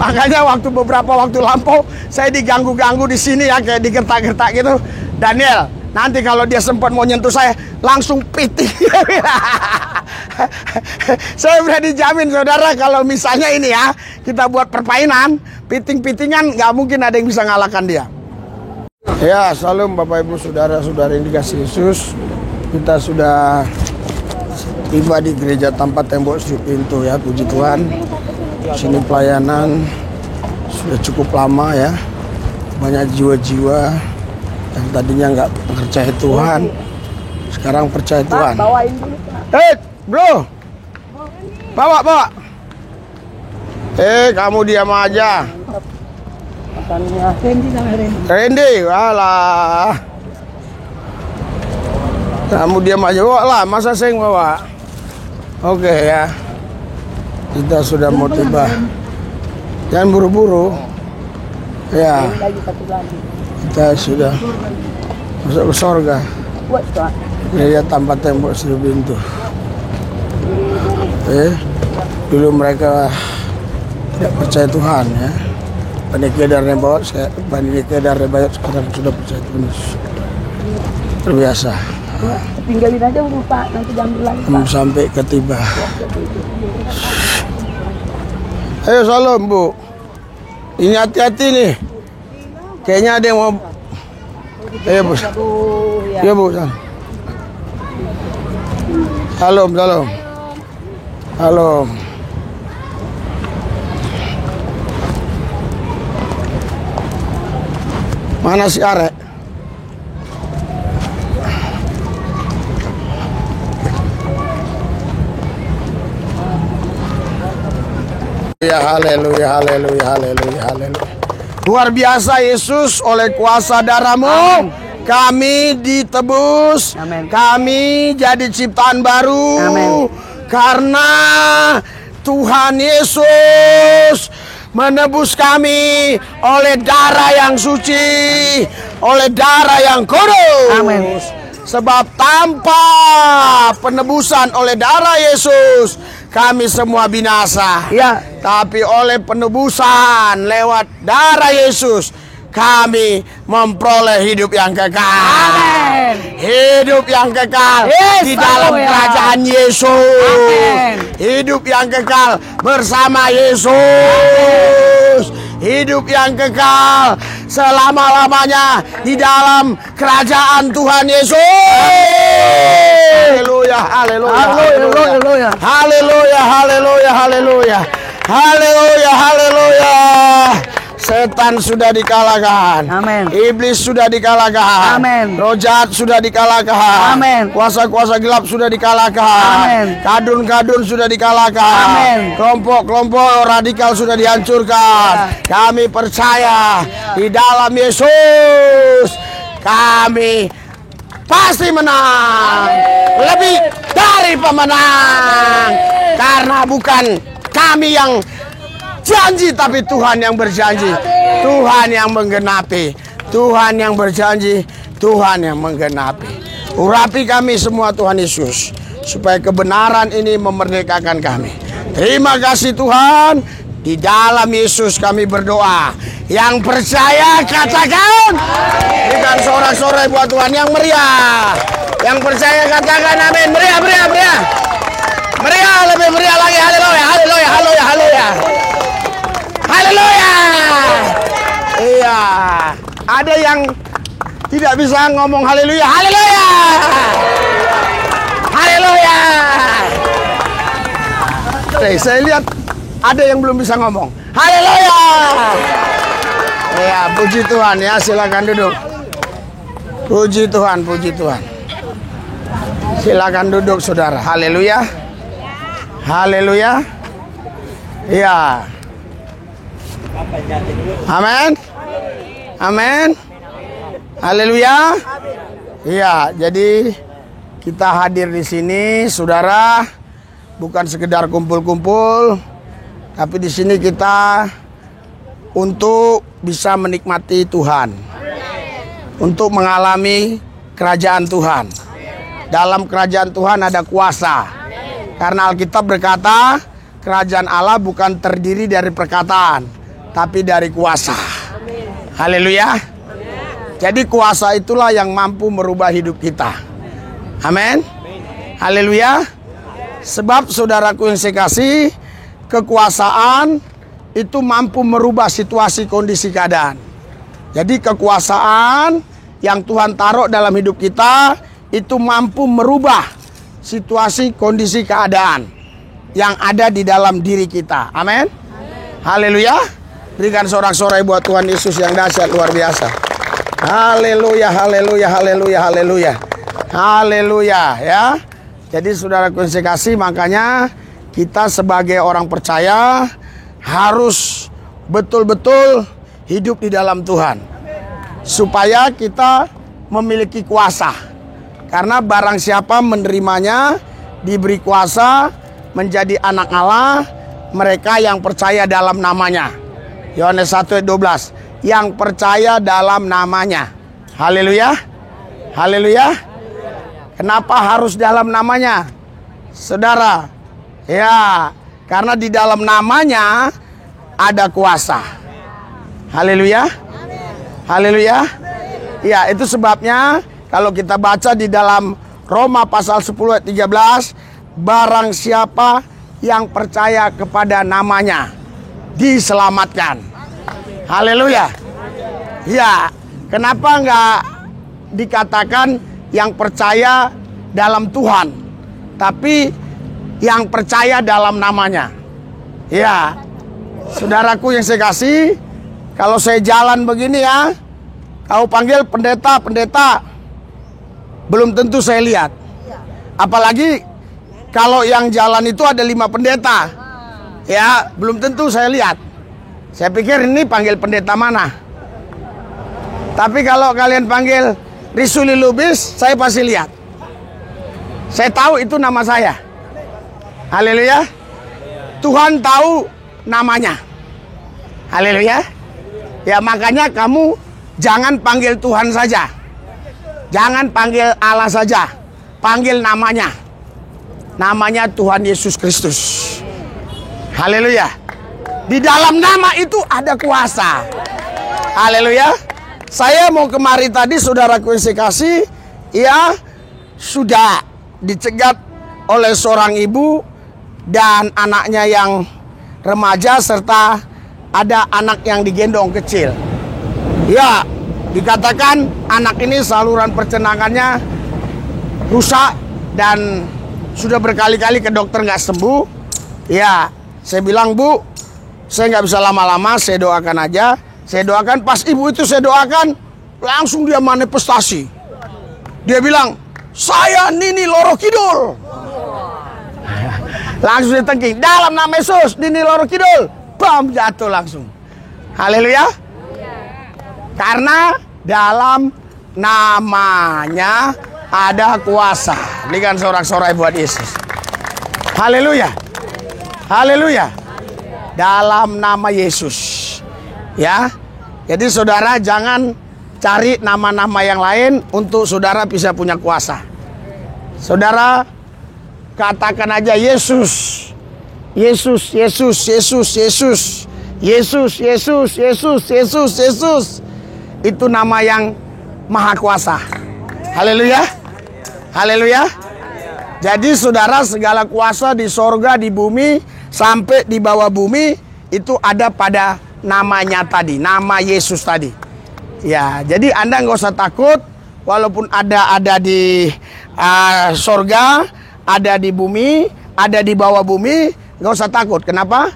Makanya beberapa waktu lampau saya diganggu-ganggu di sini ya, kayak digertak-gertak gitu. Daniel, nanti kalau dia sempat mau nyentuh saya, langsung piting. Saya berani jamin saudara, kalau misalnya ini ya, kita buat permainan, piting-pitingan, nggak mungkin ada yang bisa ngalahkan dia. Ya, salam Bapak Ibu saudara-saudara yang dikasihi Yesus. Kita sudah tiba di gereja tanpa tembok Sri Pintu ya, puji Tuhan. Sini pelayanan sudah cukup lama ya. Banyak jiwa-jiwa yang tadinya nggak percaya Tuhan, sekarang percaya Tuhan. Bawain dulu, Pak. Bro, bawa. Kamu diam aja. Randy, walah. Kamu diam aja, bawa lah. Masa saya yang bawa? Oke ya. Kita sudah mau tiba. Jangan buru-buru. Ya. Kita sudah masuk ke sorga. Gereja tanpa tembok Sri Pintu. Dulu mereka tidak percaya Tuhan ya. Panitia dari Bayot sekarang sudah percaya Tuhan. Terbiasa. Tinggalin aja dulu Pak, nanti diambil lagi Pak. Sampai ketiba. Ayo salam Bu. Ini hati-hati nih. Kayaknya ada yang mau. Ayo Bu. Ya Bu. Salam. Halo. Mana si Arek? Ya, haleluya. Luar biasa Yesus, oleh kuasa darah-Mu kami ditebus. Amen. Kami jadi ciptaan baru. Amen. Karena Tuhan Yesus menebus kami oleh darah yang suci, oleh darah yang kudus. Amin. Sebab tanpa penebusan oleh darah Yesus, kami semua binasa. Ya. Tapi oleh penebusan lewat darah Yesus, kami memperoleh hidup yang kekal. Amin. Hidup yang kekal di dalam kerajaan Yesus. Amin. Hidup yang kekal bersama Yesus. Hidup yang kekal selama-lamanya di dalam kerajaan Tuhan Yesus. Haleluya, haleluya, haleluya, haleluya, haleluya, haleluya, haleluya, haleluya. Setan sudah dikalahkan. Amin. Iblis sudah dikalahkan. Amin. Roh jahat sudah dikalahkan. Amin. Kuasa-kuasa gelap sudah dikalahkan. Amin. Kadun-kadun sudah dikalahkan. Amin. Kelompok-kelompok radikal sudah dihancurkan. Kami percaya di dalam Yesus kami pasti menang. Lebih dari pemenang. Karena bukan kami yang janji, tapi Tuhan yang berjanji. Tuhan yang menggenapi. Tuhan yang berjanji. Tuhan yang menggenapi. Urapi kami semua Tuhan Yesus, supaya kebenaran ini memerdekakan kami. Terima kasih Tuhan. Di dalam Yesus kami berdoa. Yang percaya katakan. Berikan sorak-sorai buat Tuhan yang meriah. Yang percaya katakan amin. Meriah, meriah, meriah. Meriah, lebih meriah lagi. Haleluya, haleluya, haleluya, haleluya. Haleluya. Iya. Ada yang tidak bisa ngomong haleluya. Haleluya. Haleluya. Saya lihat ada yang belum bisa ngomong. Haleluya. Ya, puji Tuhan ya, silakan duduk. Puji Tuhan, puji Tuhan. Silakan duduk saudara. Haleluya. Haleluya. Iya. Amin. Amin. Haleluya. Iya, jadi kita hadir di sini saudara, bukan sekedar kumpul-kumpul, tapi di sini kita untuk bisa menikmati Tuhan, untuk mengalami kerajaan Tuhan. Dalam kerajaan Tuhan ada kuasa. Karena Alkitab berkata, kerajaan Allah bukan terdiri dari perkataan, tapi dari kuasa. Haleluya. Jadi kuasa itulah yang mampu merubah hidup kita. Amin. Haleluya. Sebab saudaraku yang saya kasih, kekuasaan itu mampu merubah situasi, kondisi, keadaan. Jadi kekuasaan yang Tuhan taruh dalam hidup kita itu mampu merubah situasi, kondisi, keadaan yang ada di dalam diri kita. Amin. Haleluya. Berikan sorak-sorai buat Tuhan Yesus yang dahsyat luar biasa. Haleluya, haleluya, haleluya, haleluya. Haleluya ya. Jadi saudaraku yang saya kasih, makanya kita sebagai orang percaya harus betul-betul hidup di dalam Tuhan, supaya kita memiliki kuasa. Karena barang siapa menerimanya diberi kuasa menjadi anak Allah, mereka yang percaya dalam namanya. Yohanes 1:12, yang percaya dalam namanya. Haleluya. Haleluya. Kenapa harus dalam namanya? Saudara, ya, karena di dalam namanya ada kuasa. Haleluya. Haleluya. Ya, itu sebabnya kalau kita baca di dalam Roma pasal 10 ayat 13, barang siapa yang percaya kepada namanya diselamatkan. Haleluya. Ya, kenapa enggak dikatakan yang percaya dalam Tuhan, tapi yang percaya dalam namanya? Ya, saudaraku yang saya kasih, kalau saya jalan begini ya, kau panggil pendeta, pendeta, belum tentu saya lihat. Apalagi kalau yang jalan itu ada 5 pendeta, ya belum tentu saya lihat. Saya pikir ini panggil pendeta mana. Tapi kalau kalian panggil Risuli Lubis, saya pasti lihat. Saya tahu itu nama saya. Haleluya. Tuhan tahu namanya. Haleluya. Ya, makanya kamu jangan panggil Tuhan saja. Jangan panggil Allah saja. Panggil namanya. Namanya Tuhan Yesus Kristus. Haleluya. Di dalam nama itu ada kuasa. Haleluya. Saya mau kemari tadi, saudaraku yang saya kasih, ya, sudah dicegat oleh seorang ibu dan anaknya yang remaja, serta ada anak yang digendong kecil. Ya, dikatakan anak ini saluran percenangannya rusak dan sudah berkali-kali ke dokter nggak sembuh. Ya, saya bilang, Bu, saya nggak bisa lama-lama, saya doakan aja. Saya doakan, pas ibu itu saya doakan, langsung dia manifestasi. Dia bilang, saya Nini Loro Kidul. Langsung ditengking, dalam nama Yesus, Nini Loro Kidul. Bam, jatuh langsung. Haleluya. Karena dalam namanya ada kuasa. Berikan sorak-sorai buat Yesus. Haleluya. Haleluya. Dalam nama Yesus. Ya, jadi saudara jangan cari nama-nama yang lain untuk saudara bisa punya kuasa. Saudara katakan aja Yesus, Yesus, Yesus, Yesus, Yesus, Yesus, Yesus, Yesus, Yesus, Yesus. Itu nama yang maha kuasa. Haleluya. Haleluya. Jadi saudara, segala kuasa di sorga, di bumi, sampai di bawah bumi, itu ada pada namanya tadi, nama Yesus tadi. Ya, jadi Anda nggak usah takut, walaupun ada di sorga, ada di bumi, ada di bawah bumi, nggak usah takut. Kenapa?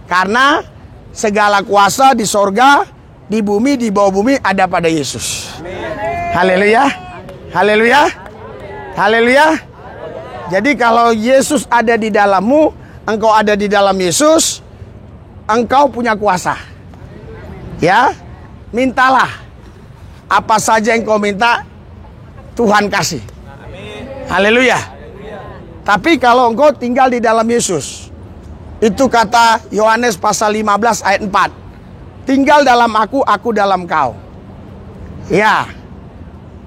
Karena segala kuasa di sorga, di bumi, di bawah bumi ada pada Yesus. Haleluya, haleluya, haleluya. Jadi kalau Yesus ada di dalammu, engkau ada di dalam Yesus, engkau punya kuasa. Ya, mintalah apa saja yang kau minta, Tuhan kasih. Haleluya. Tapi kalau engkau tinggal di dalam Yesus, itu kata Yohanes pasal 15 ayat 4. Tinggal dalam aku dalam kau. Ya.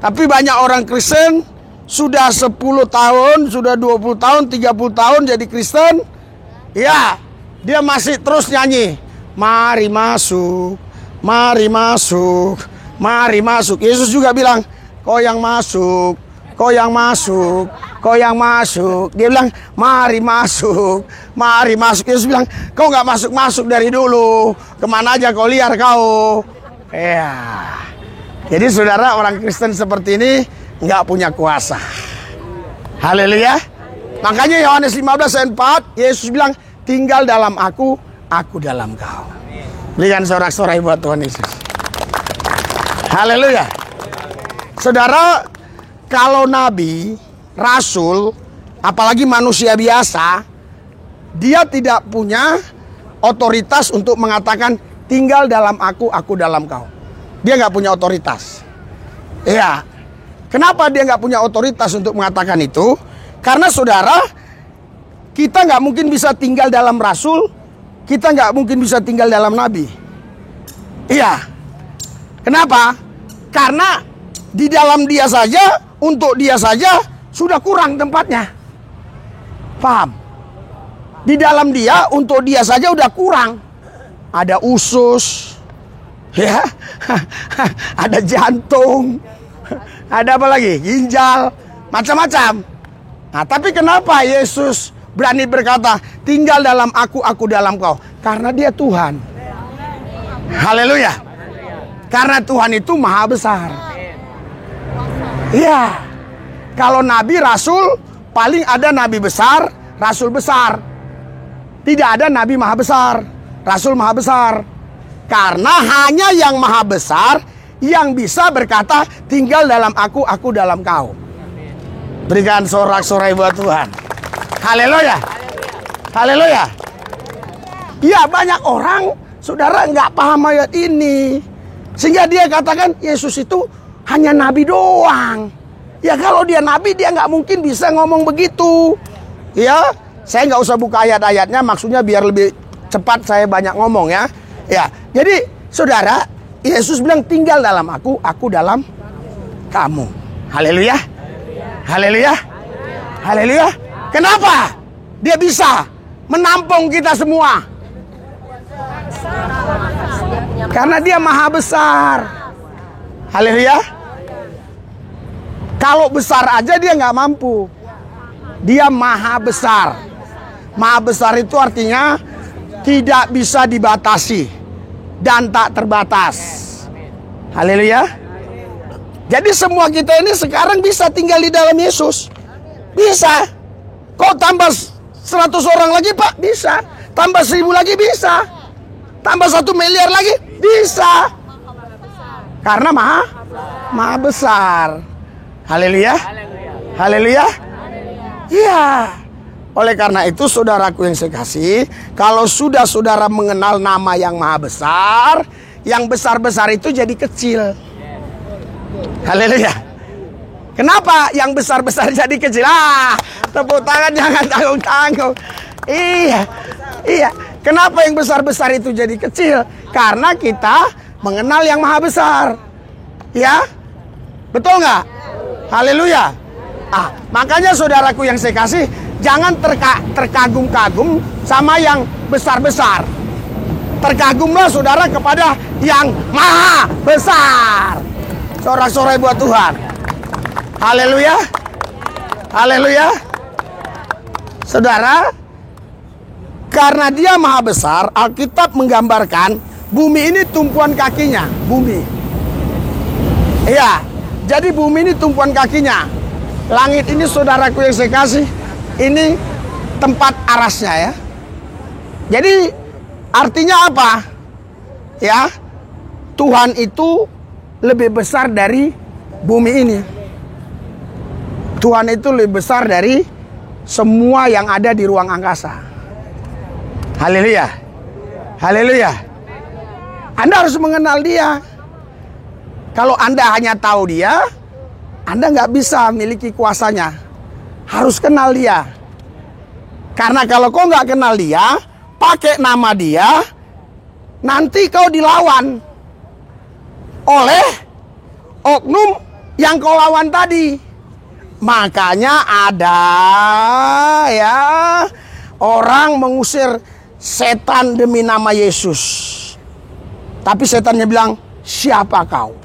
Tapi banyak orang Kristen sudah 10 tahun, sudah 20 tahun, 30 tahun jadi Kristen. Ya, dia masih terus nyanyi. mari masuk, mari masuk, mari masuk. Yesus juga bilang, kau yang masuk, kau yang masuk, kau yang masuk. Dia bilang, mari masuk, mari masuk. Yesus bilang, kau nggak masuk-masuk dari dulu. Kemana aja kau liar kau. Ya. Jadi saudara, orang Kristen seperti ini nggak punya kuasa. Haleluya. Makanya Yohanes 15 ayat 4, Yesus bilang, tinggal dalam aku dalam kau. Berikan sorak-sorai buat Tuhan Yesus. Haleluya. Saudara, kalau nabi, rasul, apalagi manusia biasa, dia tidak punya otoritas untuk mengatakan tinggal dalam aku dalam kau. Dia nggak punya otoritas. Iya. Kenapa dia nggak punya otoritas untuk mengatakan itu? Karena saudara, kita nggak mungkin bisa tinggal dalam rasul, kita nggak mungkin bisa tinggal dalam nabi. Iya. Kenapa? Karena di dalam dia saja, untuk dia saja sudah kurang tempatnya. Paham? Di dalam dia, untuk dia saja udah kurang. Ada usus, ya, ada jantung, ada apa lagi? Ginjal, macam-macam. Nah, tapi kenapa Yesus berani berkata, tinggal dalam aku dalam kau? Karena dia Tuhan. Haleluya. Karena Tuhan itu maha besar. Iya. Kalau nabi, rasul, paling ada nabi besar, rasul besar. Tidak ada nabi maha besar, rasul maha besar. Karena hanya yang maha besar yang bisa berkata, tinggal dalam aku dalam kau. Berikan sorak-sorai buat Tuhan. Haleluya. Haleluya. Iya, banyak orang, saudara, nggak paham ayat ini. Sehingga dia katakan Yesus itu hanya nabi doang. Ya kalau dia nabi, dia nggak mungkin bisa ngomong begitu. Ya, saya nggak usah buka ayat-ayatnya, maksudnya biar lebih cepat saya banyak ngomong ya. Ya, jadi saudara, Yesus bilang tinggal dalam aku dalam kamu. Haleluya. Haleluya. Haleluya. Kenapa? Dia bisa menampung kita semua. Karena dia maha besar. Haleluya. Kalau besar aja dia nggak mampu. Dia maha besar. Maha besar itu artinya tidak bisa dibatasi dan tak terbatas. Haleluya. Jadi semua kita ini sekarang bisa tinggal di dalam Yesus. Bisa. Kok tambah 100 orang lagi Pak? Bisa. Tambah 1000 lagi bisa. Tambah 1 miliar lagi bisa. Karena maha besar. Haleluya. Haleluya. Iya. Oleh karena itu saudaraku yang saya kasih, kalau sudah saudara mengenal nama yang maha besar, yang besar-besar itu jadi kecil. Haleluya. Kenapa yang besar-besar jadi kecil? Tepuk tangan jangan tanggung-tanggung. Iya. Iya. Kenapa yang besar-besar itu jadi kecil? Karena kita mengenal yang maha besar. Ya? Betul nggak? Haleluya. Makanya saudaraku yang saya kasih, jangan terkagum-kagum sama yang besar-besar. Terkagumlah saudara kepada yang maha besar. Sorak-sorai buat Tuhan. Haleluya. Haleluya. Saudara, karena dia maha besar, Alkitab menggambarkan bumi ini tumpuan kakinya. Bumi. Iya. Jadi bumi ini tumpuan kakinya. Langit ini saudaraku yang saya kasih, ini tempat arasnya ya. Jadi artinya apa? Ya, Tuhan itu lebih besar dari bumi ini. Tuhan itu lebih besar dari semua yang ada di ruang angkasa. Haleluya. Haleluya. Anda harus mengenal dia. Kalau Anda hanya tahu dia, Anda nggak bisa miliki kuasanya. Harus kenal dia. Karena kalau kau nggak kenal dia, pakai nama dia, nanti kau dilawan oleh oknum yang kau lawan tadi. Makanya ada ya orang mengusir setan demi nama Yesus. Tapi setannya bilang, siapa kau?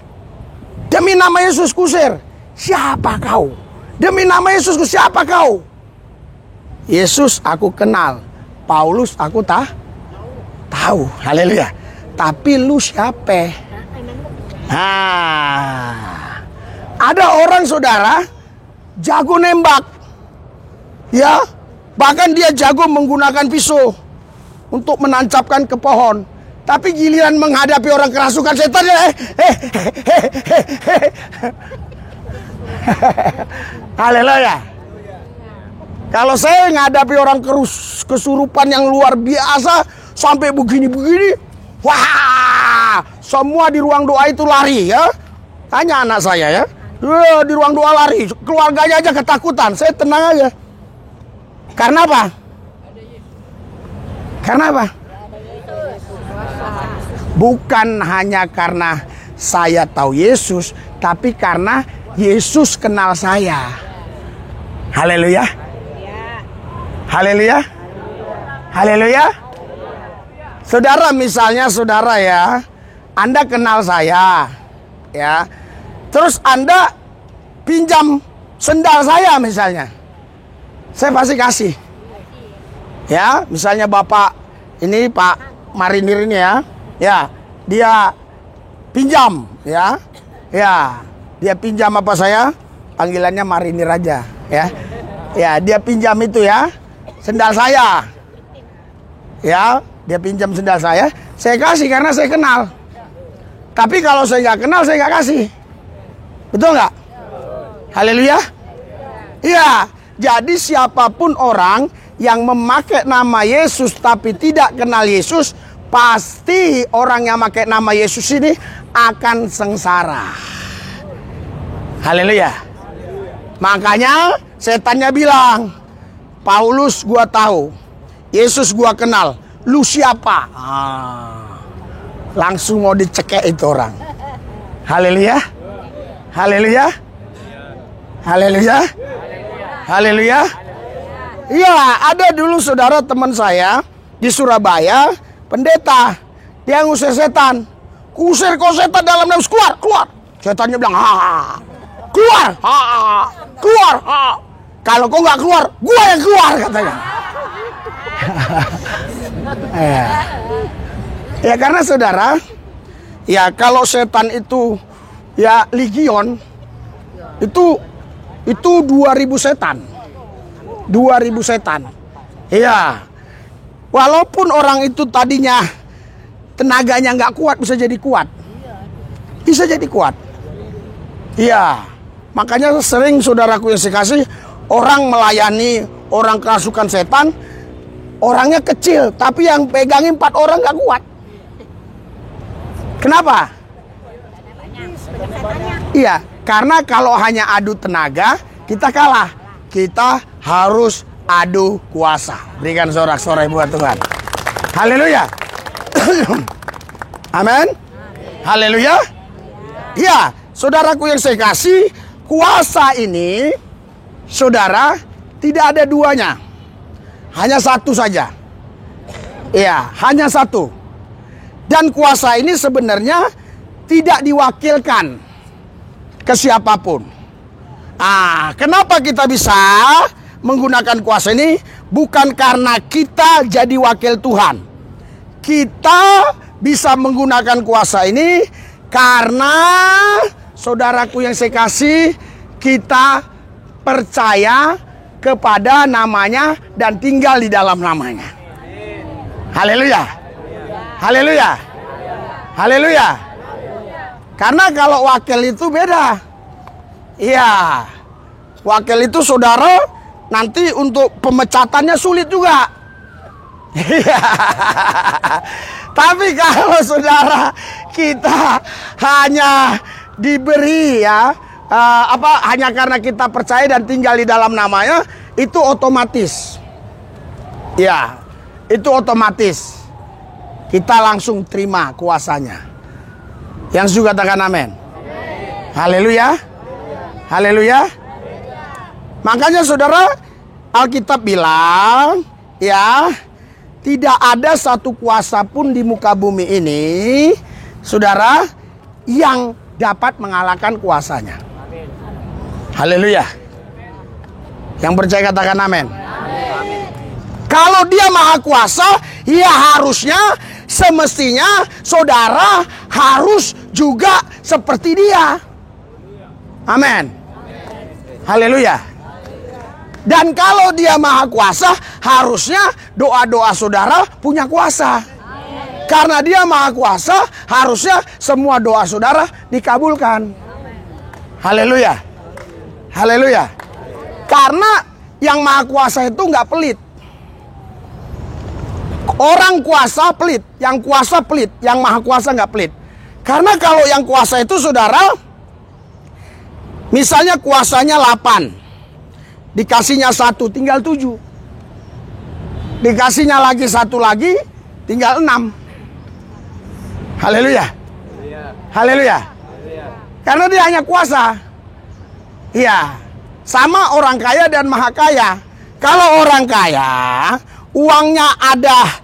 Demi nama Yesus kusir. Siapa kau? Demi nama Yesus siapa kau? Yesus aku kenal. Paulus aku tahu. Haleluya. Tapi lu siapa? Ada orang saudara jago nembak. Ya, bahkan dia jago menggunakan pisau untuk menancapkan ke pohon. Tapi giliran menghadapi orang kerasukan setan, haleluya. Kalau saya menghadapi orang kesurupan yang luar biasa sampai begini-begini, wah, semua di ruang doa itu lari ya. Tanya anak saya ya, di ruang doa lari, keluarganya aja ketakutan. Saya tenang aja. Karena apa? Karena apa? Bukan hanya karena saya tahu Yesus, tapi karena Yesus kenal saya. Haleluya. Haleluya. Haleluya. Saudara, misalnya saudara ya, Anda kenal saya, ya. Terus Anda pinjam sendal saya misalnya. Saya pasti kasih. Ya, misalnya Bapak ini Pak Marinir ini ya. Ya, dia pinjam ya. Ya, dia pinjam apa saya? Panggilannya Marinir aja ya. Ya, dia pinjam itu ya. Sendal saya. Ya, dia pinjam sendal saya kasih karena saya kenal. Tapi kalau saya nggak kenal, saya nggak kasih. Betul nggak? Haleluya. Iya, jadi siapapun orang yang memakai nama Yesus tapi tidak kenal Yesus, pasti orang yang pakai nama Yesus ini akan sengsara. Haleluya. Makanya setannya bilang, Paulus gua tahu, Yesus gua kenal, lu siapa? Langsung mau dicekek itu orang. Haleluya. Haleluya. Haleluya. Haleluya. Iya, ada dulu saudara teman saya di Surabaya, pendeta, dia ngusir setan. Kusir kau setan dalam nama Yesus, keluar. Setannya bilang, keluar. Keluar. Kalau kau nggak keluar, gua yang keluar katanya. Ya karena saudara, ya kalau setan itu ya legion, itu 2000 setan. 2000 setan. Iya. Walaupun orang itu tadinya tenaganya nggak kuat, bisa jadi kuat. Bisa jadi kuat. Iya. Makanya sering saudaraku yang saya kasih, orang melayani orang kerasukan setan, orangnya kecil, tapi yang pegangin 4 orang nggak kuat. Kenapa? Iya, karena kalau hanya adu tenaga, kita kalah. Kita harus adu kuasa. Berikan sorak-sorai buat Tuhan. Haleluya. Amin. Haleluya. Ya, saudaraku yang saya kasih, kuasa ini, saudara, tidak ada duanya. Hanya satu saja. Ya, hanya satu. Dan kuasa ini sebenarnya tidak diwakilkan ke siapapun. Kenapa kita bisa menggunakan kuasa ini? Bukan karena kita jadi wakil Tuhan. Kita bisa menggunakan kuasa ini karena saudaraku yang saya kasih, kita percaya kepada namanya dan tinggal di dalam namanya. Haleluya. Haleluya. Haleluya. Karena kalau wakil itu beda. Iya. Wakil itu saudara nanti untuk pemecatannya sulit juga. Iya. Tapi kalau saudara kita hanya diberi ya hanya karena kita percaya dan tinggal di dalam namanya, itu otomatis. Ya, itu otomatis. Kita langsung terima kuasanya. Yang juga katakan amin. Haleluya. Haleluya. Makanya saudara, Alkitab bilang ya, tidak ada satu kuasa pun di muka bumi ini, saudara, yang dapat mengalahkan kuasanya. Haleluya. Yang percaya katakan amin. Kalau dia maha kuasa, ya harusnya, semestinya saudara harus juga seperti dia. Amin. Haleluya. Dan kalau dia maha kuasa, harusnya doa-doa saudara punya kuasa. Karena dia maha kuasa, harusnya semua doa saudara dikabulkan. Haleluya. Haleluya. Karena yang maha kuasa itu nggak pelit. Orang kuasa pelit, yang kuasa pelit, yang maha kuasa nggak pelit. Karena kalau yang kuasa itu saudara, misalnya kuasanya 8, dikasihnya 1, tinggal 7. Dikasihnya lagi 1 lagi, tinggal 6. Haleluya. Haleluya. Karena dia hanya kuasa. Iya. Sama orang kaya dan maha kaya. Kalau orang kaya, uangnya ada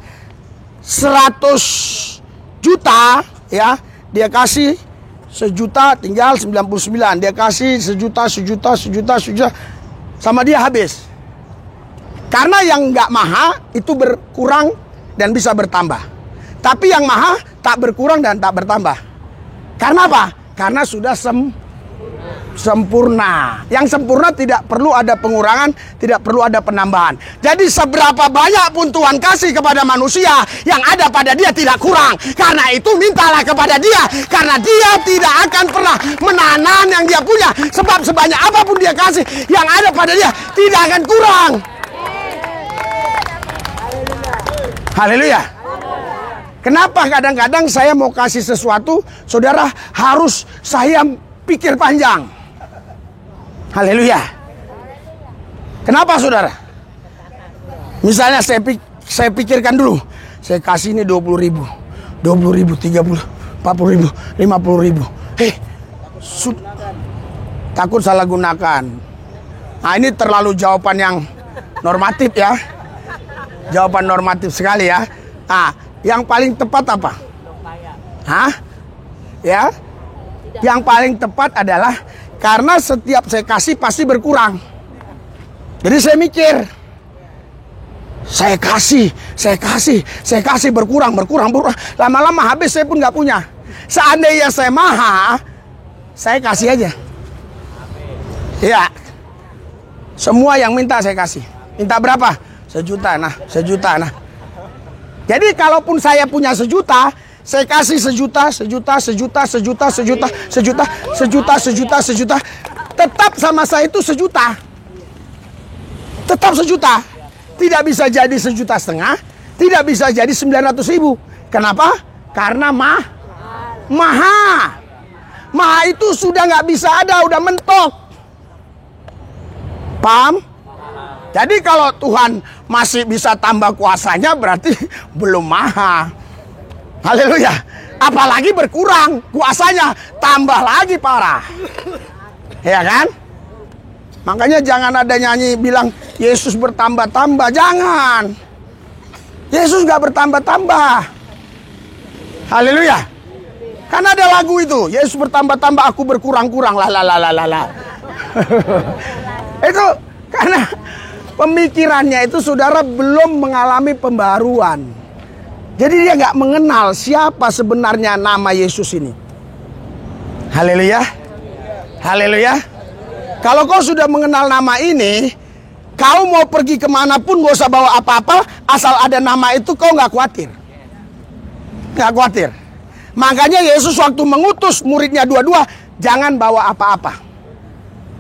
100 juta, ya, dia kasih 1 juta, tinggal 99. Dia kasih 1 juta, 1 juta, 1 juta, 1 juta, sama dia habis. Karena yang nggak maha itu berkurang dan bisa bertambah. Tapi yang maha tak berkurang dan tak bertambah. Karena apa? Karena sudah sempurna. Yang sempurna tidak perlu ada pengurangan, tidak perlu ada penambahan. Jadi seberapa banyak pun Tuhan kasih kepada manusia, yang ada pada dia tidak kurang. Karena itu mintalah kepada dia, karena dia tidak akan pernah menahan yang dia punya. Sebab sebanyak apapun dia kasih, yang ada pada dia tidak akan kurang. Haleluya. Kenapa kadang-kadang saya mau kasih sesuatu, saudara, harus saya pikir panjang. Haleluya. Kenapa saudara? Misalnya saya pikirkan dulu. Saya kasih ini 20.000, 20.000, 30, 40.000, 50.000. Takut salah gunakan. Nah, ini terlalu jawaban yang normatif ya. Jawaban normatif sekali ya. Nah, yang paling tepat apa? Hah? Ya? Yang paling tepat adalah karena setiap saya kasih pasti berkurang. Jadi saya mikir, saya kasih berkurang. Lama-lama habis, saya pun nggak punya. Seandainya saya maha, saya kasih aja. Ya, semua yang minta saya kasih. Minta berapa? 1 juta, nah 1 juta, nah. Jadi kalaupun saya punya 1 juta, saya kasih 1 juta, 1 juta, 1 juta, 1 juta, 1 juta, 1 juta, 1 juta, 1 juta, 1 juta. Tetap sama saya itu 1 juta. Tetap 1 juta. Tidak bisa jadi 1,5 juta. Tidak bisa jadi 900.000. Kenapa? Karena maha. Maha itu sudah nggak bisa ada, udah mentok. Paham? Jadi kalau Tuhan masih bisa tambah kuasanya, berarti belum maha. Haleluya. Apalagi berkurang kuasanya, tambah lagi parah. Ya kan? Makanya jangan ada nyanyi bilang Yesus bertambah-tambah. Jangan. Yesus gak bertambah-tambah. Haleluya. Kan ada lagu itu, Yesus bertambah-tambah, aku berkurang-kurang. Itu karena pemikirannya itu saudara belum mengalami pembaruan. Jadi dia nggak mengenal siapa sebenarnya nama Yesus ini. Haleluya. Haleluya. Kalau kau sudah mengenal nama ini, kau mau pergi kemanapun gak usah bawa apa-apa, asal ada nama itu kau nggak khawatir. Nggak khawatir. Makanya Yesus waktu mengutus muridnya dua-dua, jangan bawa apa-apa.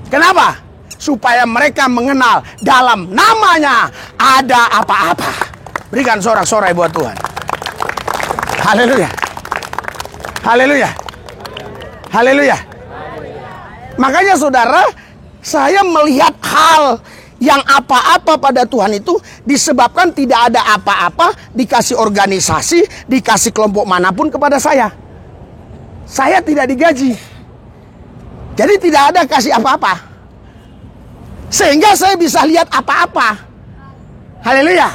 Kenapa? Supaya mereka mengenal dalam namanya ada apa-apa. Berikan sorak-sorai buat Tuhan. Haleluya. Haleluya. Haleluya. Makanya saudara, saya melihat hal yang apa-apa pada Tuhan itu disebabkan tidak ada apa-apa dikasih organisasi, dikasih kelompok manapun kepada saya. Saya tidak digaji. Jadi tidak ada kasih apa-apa. Sehingga saya bisa lihat apa-apa. Haleluya.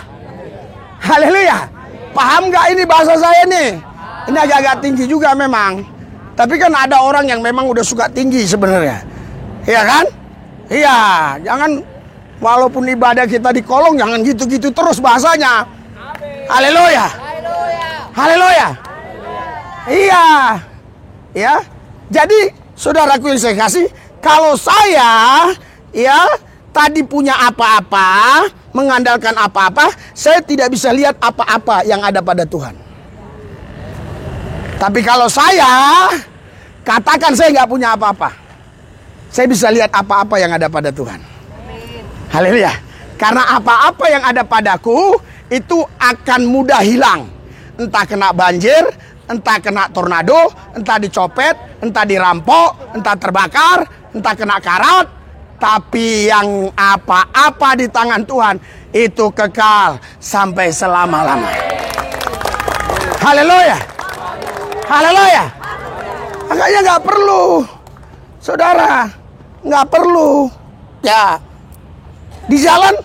Haleluya. Paham nggak ini bahasa saya nih? Ini agak-agak tinggi juga memang. Tapi kan ada orang yang memang udah suka tinggi sebenarnya. Iya kan? Iya, jangan walaupun ibadah kita di kolong jangan gitu-gitu terus bahasanya. Haleluya. Haleluya. Iya. Ya. Jadi, saudaraku yang saya kasih, kalau saya ya tadi punya apa-apa, mengandalkan apa-apa, saya tidak bisa lihat apa-apa yang ada pada Tuhan. Tapi kalau saya katakan saya nggak punya apa-apa, saya bisa lihat apa-apa yang ada pada Tuhan. Haleluya. Karena apa-apa yang ada padaku itu akan mudah hilang. Entah kena banjir, entah kena tornado, entah dicopet, entah dirampok, entah terbakar, entah kena karat. Tapi yang apa-apa di tangan Tuhan itu kekal sampai selama-lama. Haleluya. Haleluya. Makanya nggak perlu, saudara, nggak perlu. Ya, di jalan,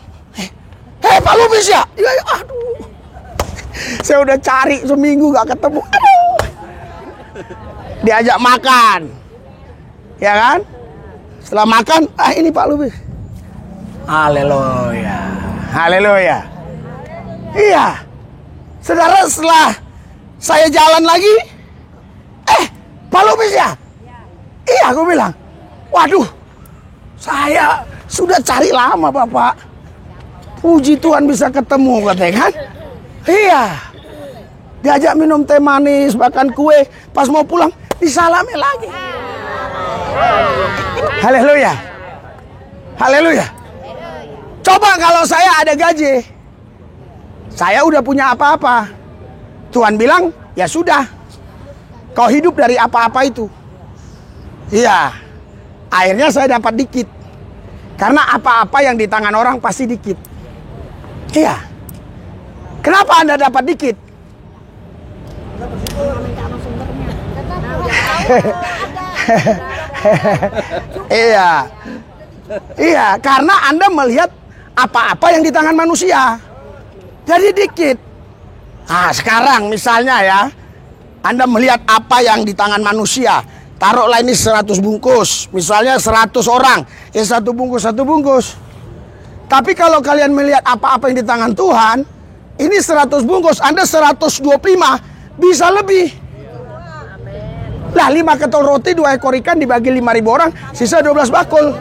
Pak Lubis ya? Ya, aduh, saya udah cari seminggu nggak ketemu. Aduh. Diajak makan, ya kan? Setelah makan, ini Pak Lubis. Haleluya, haleluya. Iya, saudara, setelah saya jalan lagi, Pak Lubis ya? Iya, aku bilang, waduh, saya sudah cari lama Bapak. Puji Tuhan bisa ketemu, katanya kan? Iya. Diajak minum teh manis, bahkan kue. Pas mau pulang, disalami lagi. Haleluya. Haleluya. Coba kalau saya ada gaji, saya udah punya apa-apa. Tuhan bilang, ya sudah, kau hidup dari apa-apa itu. Iya. Akhirnya saya dapat dikit. Karena apa-apa yang di tangan orang pasti dikit. Iya. Kenapa Anda dapat dikit? Iya. Iya, karena Anda melihat apa-apa yang di tangan manusia. Jadi dikit. Nah, sekarang misalnya ya, Anda melihat apa yang di tangan manusia. Taruhlah ini 100 bungkus. Misalnya 100 orang. Ya satu bungkus. Tapi kalau kalian melihat apa-apa yang di tangan Tuhan, ini 100 bungkus, Anda 125, bisa lebih. Lah 5 ketol roti, 2 ekor ikan dibagi 5.000 orang, sisa 12 bakul.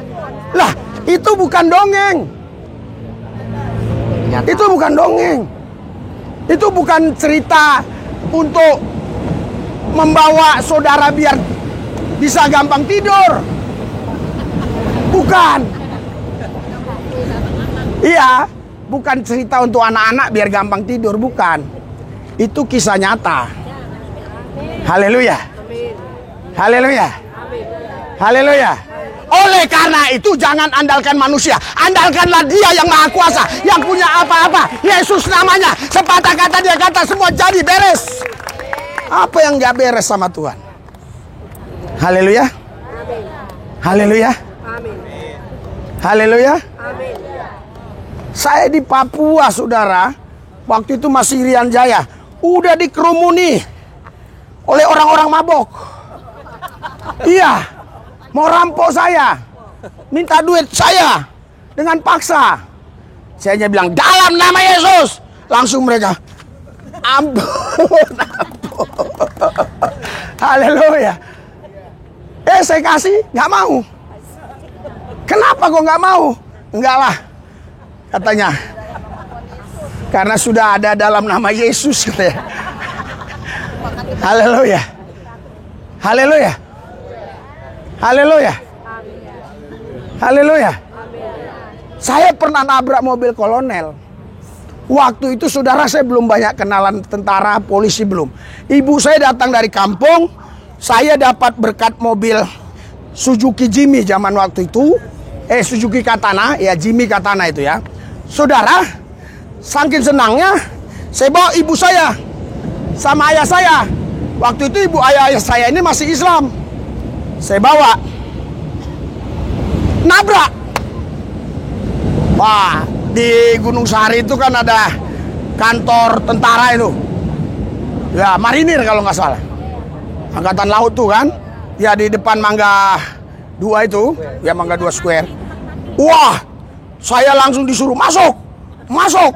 Lah, itu bukan dongeng. Itu bukan dongeng. Itu bukan cerita untuk membawa saudara biar bisa gampang tidur. Bukan. Iya, bukan cerita untuk anak-anak biar gampang tidur, bukan. Itu kisah nyata. Haleluya. Haleluya. Haleluya. Oleh karena itu jangan andalkan manusia, andalkanlah Dia yang Maha Kuasa, yang punya apa-apa. Yesus namanya, sepatah kata Dia kata semua jadi beres. Apa yang gak beres sama Tuhan? Haleluya. Haleluya. Haleluya. Saya di Papua, saudara, waktu itu masih Irian Jaya, udah dikerumuni oleh orang-orang mabok. Iya, mau rampok saya, minta duit saya dengan paksa. Saya hanya bilang dalam nama Yesus. Langsung mereka ampun, ampun. Haleluya. Saya kasih, nggak mau. Kenapa kok nggak mau? Enggak lah, katanya. Karena sudah ada dalam nama Yesus, katanya. Haleluya. Haleluya. Haleluya. Haleluya. Saya pernah nabrak mobil kolonel. Waktu itu saudara saya belum banyak kenalan tentara, polisi belum. Ibu saya datang dari kampung. Saya dapat berkat mobil Suzuki Jimmy zaman waktu itu. Suzuki Katana, ya Jimmy Katana itu ya. Saudara, saking senangnya saya bawa ibu saya sama ayah saya. Waktu itu ibu ayah saya ini masih Islam. Saya bawa, nabrak. Wah, di Gunung Sahari itu kan ada kantor tentara itu. Ya, marinir kalau nggak salah. Angkatan Laut tuh kan. Ya di depan Mangga 2 itu, ya Mangga 2 Square. Wah, saya langsung disuruh masuk. Masuk.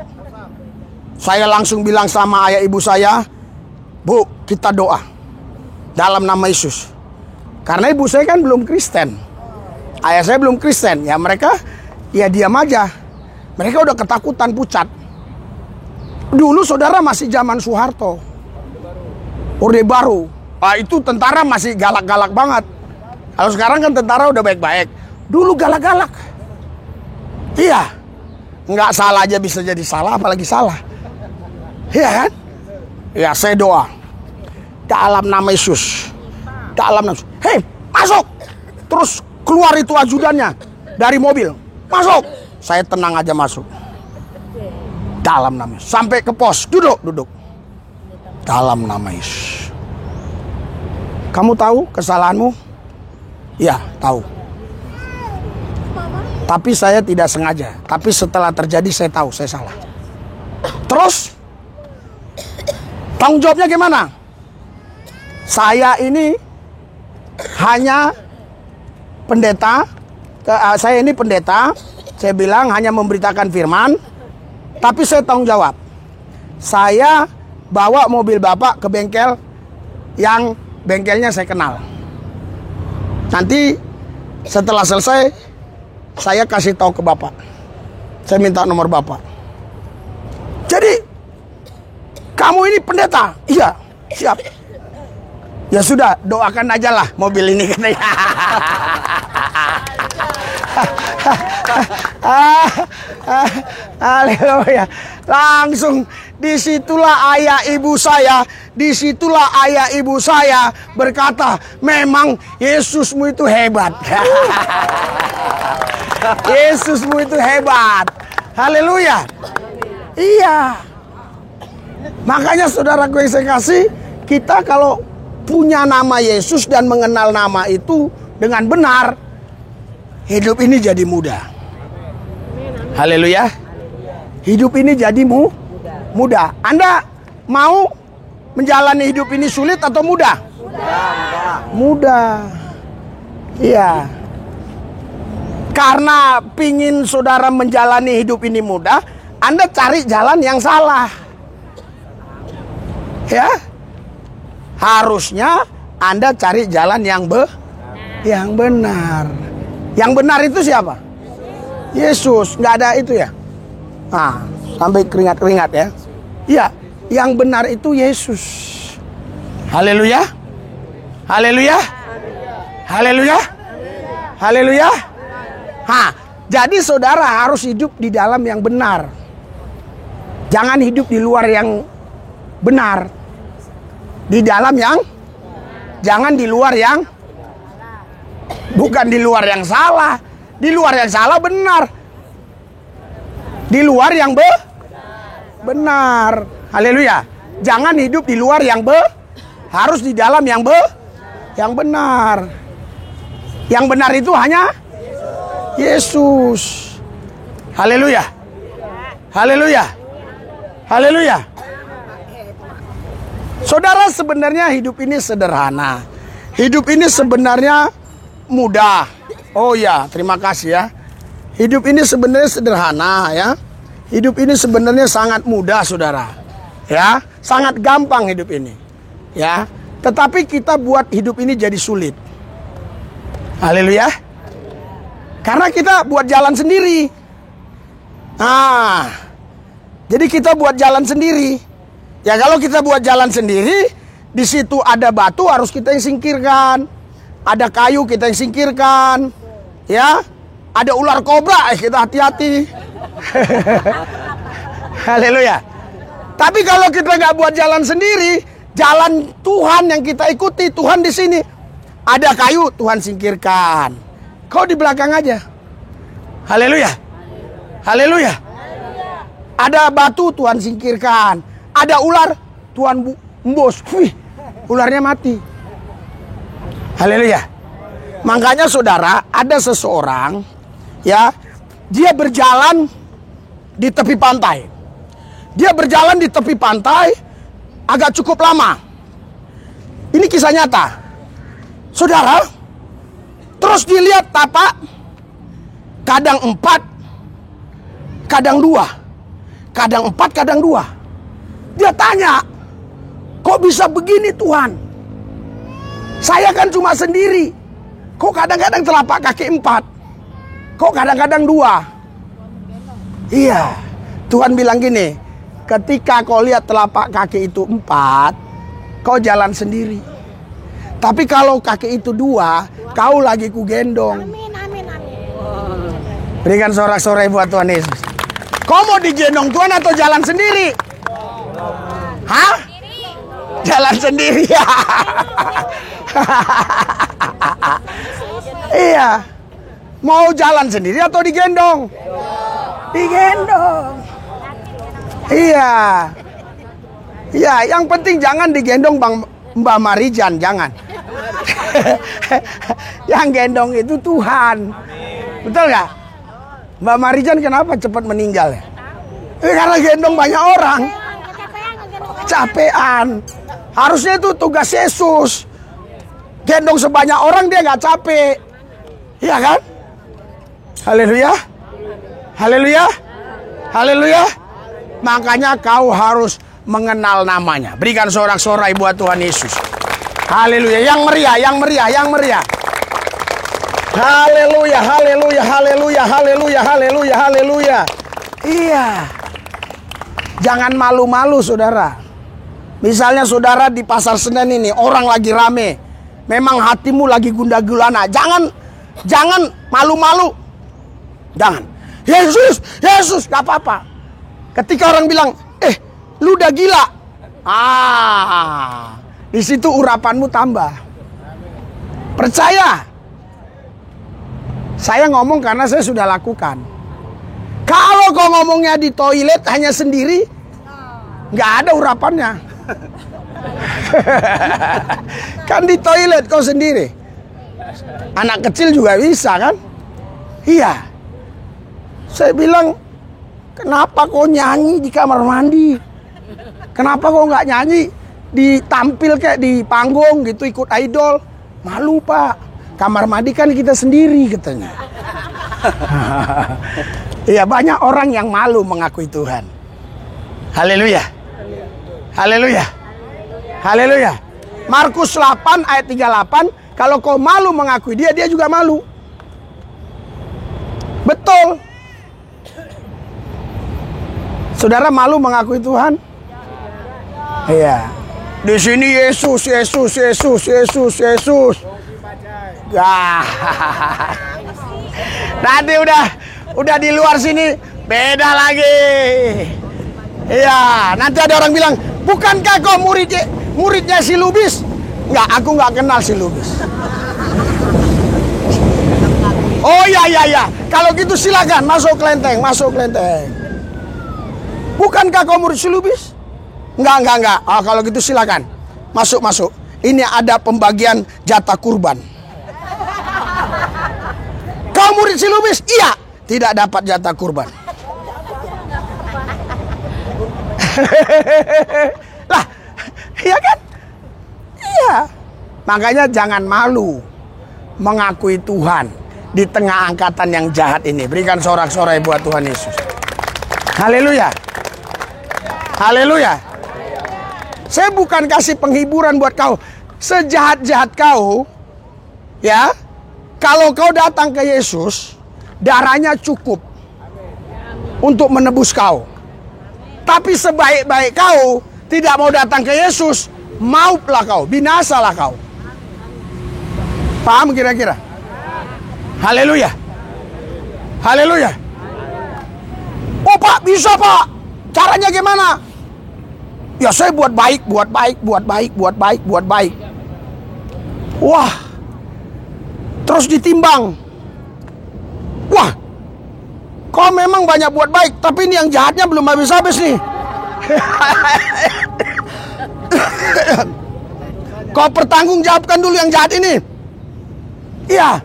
Saya langsung bilang sama ayah ibu saya, Bu, kita doa dalam nama Yesus. Karena ibu saya kan belum Kristen. Ayah saya belum Kristen. Ya mereka, ya diam aja. Mereka udah ketakutan pucat. Dulu saudara masih zaman Soeharto. Orde Baru. Itu tentara masih galak-galak banget. Kalau sekarang kan tentara udah baik-baik. Dulu galak-galak. Iya. Nggak salah aja bisa jadi salah, apalagi salah. Iya kan? Ya saya doa. Dalam nama Yesus. Dalam nama Yesus. Hei, masuk. Terus keluar itu ajudannya dari mobil. Masuk. Saya tenang aja masuk. Dalam nama Yesus. Sampai ke pos. Duduk. Dalam nama Yesus. Kamu tahu kesalahanmu? Ya, tahu. Tapi saya tidak sengaja. Tapi setelah terjadi saya tahu saya salah. Terus tanggung jawabnya gimana? Saya ini hanya pendeta. Saya ini pendeta. Saya bilang hanya memberitakan firman. Tapi saya tanggung jawab. Saya bawa mobil Bapak ke bengkel yang bengkelnya saya kenal. Nanti setelah selesai saya kasih tahu ke Bapak. Saya minta nomor Bapak. Jadi kamu ini pendeta? Iya, siap. Ya sudah, doakan aja lah mobil ini katanya. Haleluya. Langsung disitulah ayah ibu saya berkata, memang Yesusmu itu hebat. Yesusmu itu hebat. Haleluya. Iya. Makanya saudaraku yang saya kasih, kita kalau punya nama Yesus dan mengenal nama itu dengan benar, hidup ini jadi mudah. Haleluya. Hidup ini jadi mudah. Anda mau menjalani hidup ini sulit atau mudah? Mudah. Iya. Karena pingin saudara menjalani hidup ini mudah, Anda cari jalan yang salah. Ya. Harusnya Anda cari jalan yang benar. Yang benar itu siapa? Yesus. Nggak ada itu ya? Nah, sampai keringat-keringat ya. Iya, yang benar itu Yesus. Haleluya. Haleluya. Haleluya. Haleluya. Jadi saudara harus hidup di dalam yang benar. Jangan hidup di luar yang benar. Di dalam yang, jangan di luar yang, bukan di luar yang salah. Di luar yang salah benar. Di luar yang benar. Haleluya. Jangan hidup di luar yang harus di dalam yang benar. Yang benar itu hanya Yesus. Haleluya. Haleluya. Haleluya. Saudara, sebenarnya hidup ini sederhana. Hidup ini sebenarnya mudah. Oh ya, terima kasih ya. Hidup ini sebenarnya sederhana ya. Hidup ini sebenarnya sangat mudah, saudara. Ya, sangat gampang hidup ini. Ya, tetapi kita buat hidup ini jadi sulit. Haleluya. Karena kita buat jalan sendiri. Jadi kita buat jalan sendiri. Ya kalau kita buat jalan sendiri, di situ ada batu harus kita yang singkirkan. Ada kayu kita yang singkirkan. Ya, ada ular kobra, kita hati-hati. Haleluya. Tapi kalau kita nggak buat jalan sendiri, jalan Tuhan yang kita ikuti, Tuhan di sini. Ada kayu, Tuhan singkirkan. Kau di belakang aja. Haleluya. Haleluya. Ada batu, Tuhan singkirkan. Ada ular, Tuhan embus. Wih, ularnya mati. Haleluya. Makanya saudara, ada seseorang ya, dia berjalan di tepi pantai. Dia berjalan di tepi pantai agak cukup lama. Ini kisah nyata. Saudara, terus dilihat tapak, kadang 4, kadang 2. Kadang 4, kadang 2. Dia tanya, kok bisa begini Tuhan? Saya kan cuma sendiri. Kok kadang-kadang telapak kaki 4? Kok kadang-kadang 2? Iya, Tuhan bilang gini, ketika kau lihat telapak kaki itu 4, kau jalan sendiri. Tapi kalau kaki itu 2, kau lagi kugendong. Amin, amin, amin. Berikan sorak-sorai buat Tuhan Yesus. Kau mau digendong Tuhan atau jalan sendiri? Hah? Jalan sendiri ya. Iya. Mau jalan sendiri atau digendong? Digendong. Iya. Iya, yang penting jangan digendong Mbak Marijan, jangan. Yang gendong itu Tuhan. Betul gak? Mbak Marijan kenapa cepat meninggal ya? Karena gendong banyak orang. Capean. Harusnya itu tugas Yesus. Gendong sebanyak orang dia gak capek. Iya kan? Haleluya. Haleluya. Haleluya. Makanya kau harus mengenal namanya. Berikan sorak-sorai buat Tuhan Yesus. Haleluya. Yang meriah, yang meriah, yang meriah. Haleluya, haleluya, haleluya, haleluya, haleluya, haleluya. Iya. Jangan malu-malu saudara. Misalnya saudara di pasar Senen ini, orang lagi rame. Memang hatimu lagi gundah gulana. Jangan malu-malu. Jangan. Yesus, Yesus, gak apa-apa. Ketika orang bilang, lu udah gila. Di situ urapanmu tambah. Percaya. Saya ngomong karena saya sudah lakukan. Kalau kau ngomongnya di toilet hanya sendiri, nggak ada urapannya. Kan di toilet kau sendiri. Anak kecil juga bisa kan? Iya. Saya bilang, kenapa kau nyanyi di kamar mandi? Kenapa kau nggak nyanyi ditampil kayak di panggung gitu ikut idol? Malu pak. Kamar mandi kan kita sendiri katanya. Iya, banyak orang yang malu mengakui Tuhan. Haleluya. Haleluya. Haleluya. Markus 8 ayat 38, kalau kau malu mengakui dia, dia juga malu. Betul. Saudara malu mengakui Tuhan? Iya. Di sini Yesus, Yesus, Yesus, Yesus, Yesus. Nanti udah di luar sini beda lagi. Iya, nanti ada orang bilang, bukankah kau muridnya si Lubis? Enggak, aku nggak kenal si Lubis. Oh ya. Kalau gitu silakan masuk kelenteng, masuk kelenteng. Bukankah kau murid si Lubis? Enggak. Oh, kalau gitu silakan masuk. Ini ada pembagian jatah kurban. Kau murid si Lubis? Iya. Tidak dapat jatah kurban. Lah, iya kan? Iya. Makanya jangan malu mengakui Tuhan di tengah angkatan yang jahat ini. Berikan sorak-sorai buat Tuhan Yesus. Haleluya. Haleluya. Saya bukan kasih penghiburan buat kau. Sejahat-jahat kau, ya, kalau kau datang ke Yesus, darahnya cukup untuk menebus kau. Tapi sebaik-baik kau tidak mau datang ke Yesus, mautlah kau, binasalah kau. Paham kira-kira? Haleluya. Haleluya. Oh pak, bisa pak. Caranya gimana? Ya saya buat baik. Wah. Terus ditimbang. Wah. Kau memang banyak buat baik, tapi ini yang jahatnya belum habis-habis nih. Kau pertanggungjawabkan dulu yang jahat ini. Iya.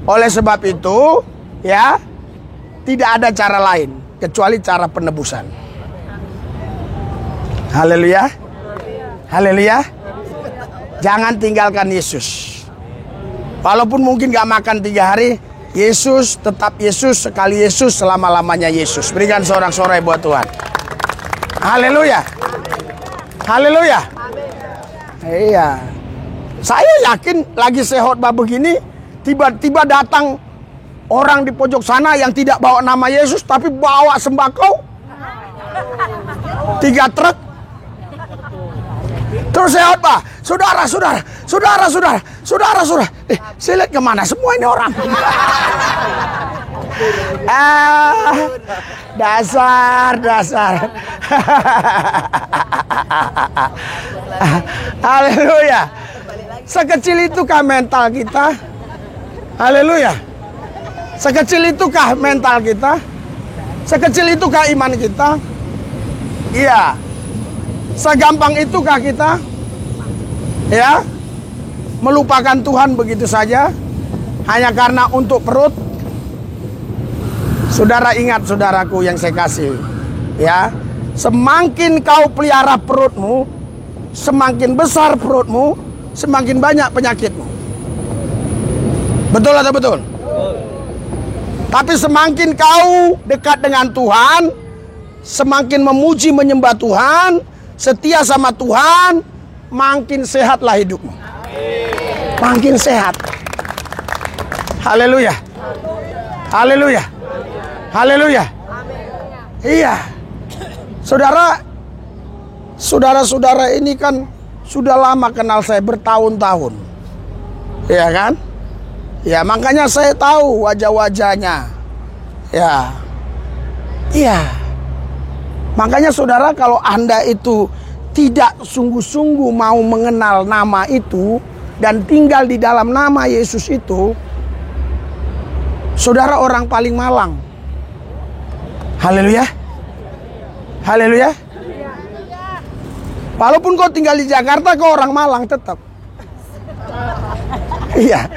Oleh sebab itu, ya, tidak ada cara lain kecuali cara penebusan. Haleluya. Haleluya. Jangan tinggalkan Yesus. Walaupun mungkin gak makan 3 hari, Yesus tetap Yesus, sekali Yesus, selama-lamanya Yesus. Berikan sorak-sorai buat Tuhan. Haleluya. Haleluya. Iya. Saya yakin lagi sehat begini, tiba-tiba datang orang di pojok sana yang tidak bawa nama Yesus, tapi bawa sembako 3 truk. Terus sehat Pak. Saudara. Saya lihat kemana semua ini orang. Dasar. Haleluya. Sekecil itukah mental kita? Haleluya. Sekecil itukah mental kita? Sekecil itukah iman kita? Iya. Segampang itukah kita? Ya. Melupakan Tuhan begitu saja hanya karena untuk perut? Saudara ingat, saudaraku yang saya kasih, ya, semakin kau pelihara perutmu, semakin besar perutmu, semakin banyak penyakitmu. Betul atau betul? Tapi semakin kau dekat dengan Tuhan, semakin memuji menyembah Tuhan, setia sama Tuhan, makin sehatlah hidupmu. Makin sehat. Haleluya. Haleluya. Haleluya. Iya. Saudara-saudara ini kan sudah lama kenal saya, bertahun-tahun. Iya kan? Ya, makanya saya tahu wajah-wajahnya. Ya. Iya. Makanya saudara, kalau Anda itu tidak sungguh-sungguh mau mengenal nama itu dan tinggal di dalam nama Yesus itu, saudara orang paling malang. Haleluya. Haleluya. Walaupun kau tinggal di Jakarta, kau orang Malang tetap. Iya.